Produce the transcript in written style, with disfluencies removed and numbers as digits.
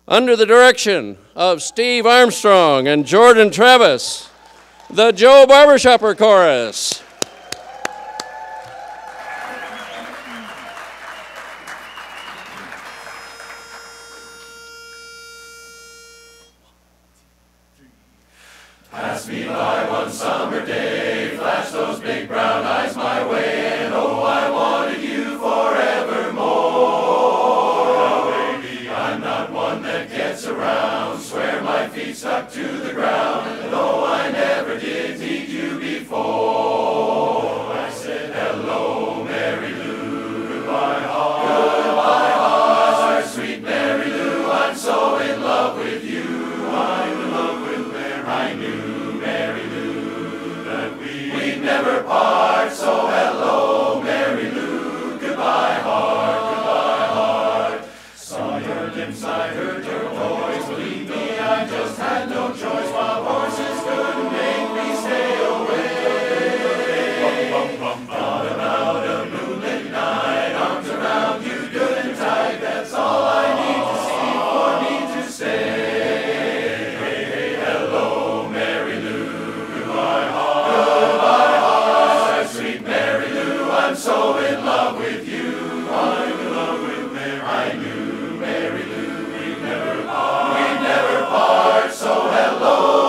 Under the direction of Steve Armstrong and Jordan Travis, the Joe Barbershopper Chorus. Pass me by one summer day, flash those big brown eyes my way, and oh, I wanted you forevermore. Now, baby, I'm not one that gets around, swear my feet stuck to the ground, and though I never did meet you before, I said, hello, Mary Lou, goodbye heart, sweet Mary Lou, I'm so in love with you, I'm in love with Mary. I knew, Mary Lou, that we'd never part, so hello, Mary Lou, goodbye heart, saw your lips, I heard your voice, believe me, I just had no choice, while horses couldn't make me stay away, thought about a moonlit night, arms around you good and tight, that's all I need to see for me to stay. I'm so in love with you, I'm in love with Mary. I knew, Mary Lou, we'd never part, so hello.